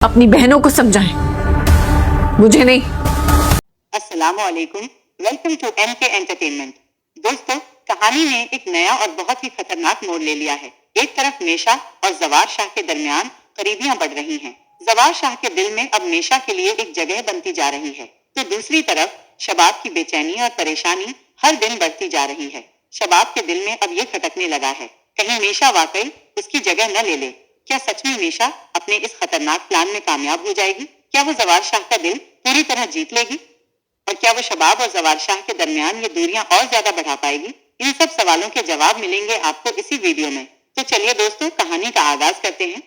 अपनी बहनों को समझाएं, मुझे नहीं। अस्सलामुअलैकुम, वेलकम टू MK एंटरटेनमेंट। दोस्तों, कहानी ने एक नया और बहुत ही खतरनाक मोड़ ले लिया है। एक तरफ मेशा और जवार शाह के दरमियान करीबियां बढ़ रही हैं। जवार शाह के दिल में अब मेशा के लिए एक जगह बनती जा रही है, तो दूसरी तरफ शबाब की बेचैनी और परेशानी हर दिन बढ़ती जा रही है। शबाब के दिल में अब ये खटकने लगा है, कहीं मेशा वाकई उसकी जगह न ले ले। क्या सच में मेशा अपने इस खतरनाक प्लान में कामयाब हो जाएगी? क्या वो जवार शाह का दिल पूरी तरह जीत लेगी? और क्या वो शबाब और जवार शाह के दरमियान ये दूरियां और ज्यादा बढ़ा पाएगी? इन सब सवालों के जवाब मिलेंगे आपको इसी वीडियो में। तो चलिए दोस्तों, कहानी का आगाज करते हैं।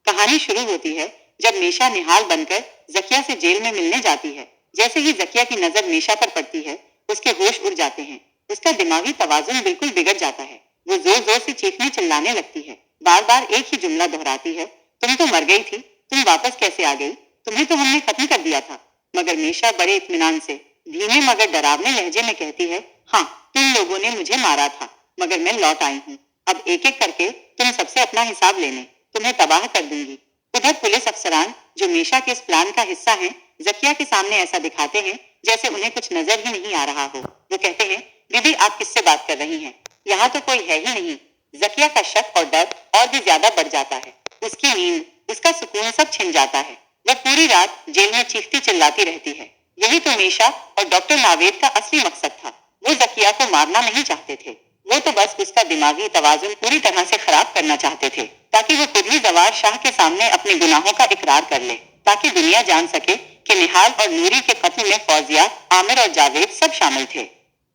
कहानी शुरू होती है जब मेशा निहाल बनकर जकिया से जेल में मिलने जाती है। जैसे ही जकिया की नजर मेशा पर पड़ती है, उसके होश उड़ जाते हैं। उसका दिमागी तवाजुन बिल्कुल बिगड़ जाता है। वो जोर जोर से चीखने चिल्लाने लगती है, बार बार एक ही जुमला दोहराती है, तुम तो मर गई थी, तुम वापस कैसे आ गई? तुम्हें तो हमने खत्म कर दिया था। मगर मेशा बड़े इत्मीनान से धीमे मगर डरावने लहजे में कहती है, हाँ, तुम लोगों ने मुझे मारा था, मगर मैं लौट आई हूँ। अब एक एक करके तुम सबसे अपना हिसाब लेने, तुम्हें तबाह कर दूंगी। उधर पुलिस अफसरान जो मेशा के इस प्लान का हिस्सा हैं, जकिया के सामने ऐसा दिखाते हैं जैसे उन्हें कुछ नजर ही नहीं आ रहा हो। वो कहते हैं, दीदी आप किससे बात कर रही हैं? यहाँ तो कोई है ही नहीं। जकिया का शक और डर और भी ज्यादा बढ़ जाता है। उसकी नींद, उसका सुकून सब छिन जाता है। वह पूरी रात जेल में चीखती चिल्लाती रहती है। यही तो मेशा और डॉक्टर नावेद का असली मकसद था। वो जकिया को मारना नहीं चाहते थे, वो तो बस उसका दिमागी तवाजुन पूरी तरह से खराब करना चाहते थे, ताकि वो खुद ही जवार शाह के सामने अपने गुनाहों का इकरार कर ले, ताकि दुनिया जान सके कि निहाल और नूरी के कत्ल में फौजिया, आमिर और जावेद सब शामिल थे।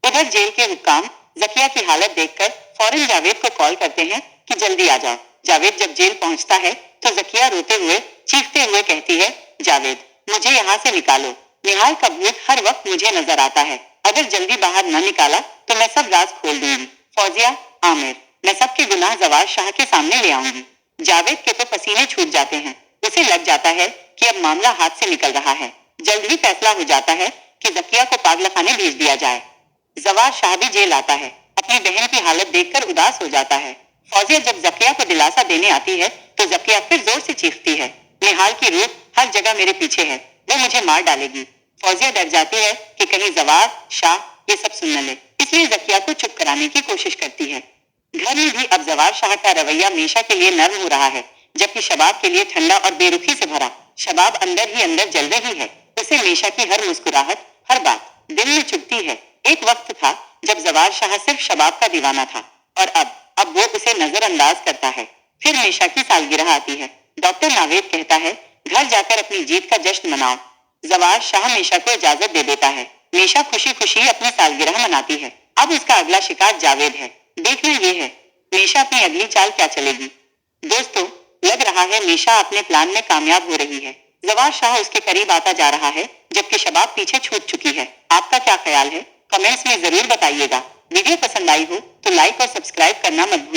उधर जेल के हुक्काम जकिया की हालत देखकर फौरन जावेद को कॉल करते हैं कि जल्दी आ जाओ। जावेद जब जेल पहुंचता है तो जकिया रोते हुए, चीखते हुए कहती है, जावेद मुझे यहाँ से निकालो। निहाल का भूत हर वक्त मुझे नजर आता है, अगर जल्दी बाहर न निकाला तो मैं सब राज खोल दूंगी। फौजिया, आमिर, मैं सबके गुनाह जवार शाह के सामने ले आऊंगी। जावेद के तो पसीने छूट जाते हैं। उसे लग जाता है कि अब मामला हाथ से निकल रहा है। जल्द ही फैसला हो जाता है कि जकिया को पागलखाने भेज दिया जाए। जवार शाह भी जेल आता है। अपनी बहन की हालत देखकर उदास हो जाता है। फौजिया जब जकिया को दिलासा देने आती है तो जकिया फिर जोर से चीखती है, निहाल की रूह हर जगह मेरे पीछे है, वो मुझे मार डालेगी। फौजिया डर जाती है कि कहीं जवार शाह ये सब सुन न ले, इसलिए जकिया को चुप कराने की कोशिश करती है। घर में भी अब जवार शाह का रवैया मेशा के लिए नर्म हो रहा है, जबकि शबाब के लिए ठंडा और बेरुखी से भरा। शबाब अंदर ही अंदर जल रही है। उसे मेशा की हर मुस्कुराहट, हर बात दिल में चुभती है। एक वक्त था जब जवार शाह सिर्फ शबाब का दीवाना था, और अब वो उसे नजरअंदाज करता है। फिर मेशा की सालगिरह आती है। डॉक्टर नावेद कहता है, घर जाकर अपनी जीत का जश्न मनाओ। जवार शाह मेशा को इजाजत दे देता है। मेशा खुशी खुशी अपनी सालगिरह मनाती है। अब उसका अगला शिकार जावेद है। देखना ये है मेशा अपनी अगली चाल क्या चलेगी। दोस्तों, लग रहा है मेशा अपने प्लान में कामयाब हो रही है। जवार शाह उसके करीब आता जा रहा है, जबकि शबाब पीछे छूट चुकी है। आपका क्या ख्याल है? कमेंट्स में जरूर बताइएगा। वीडियो पसंद आई हो तो लाइक और सब्सक्राइब करना मत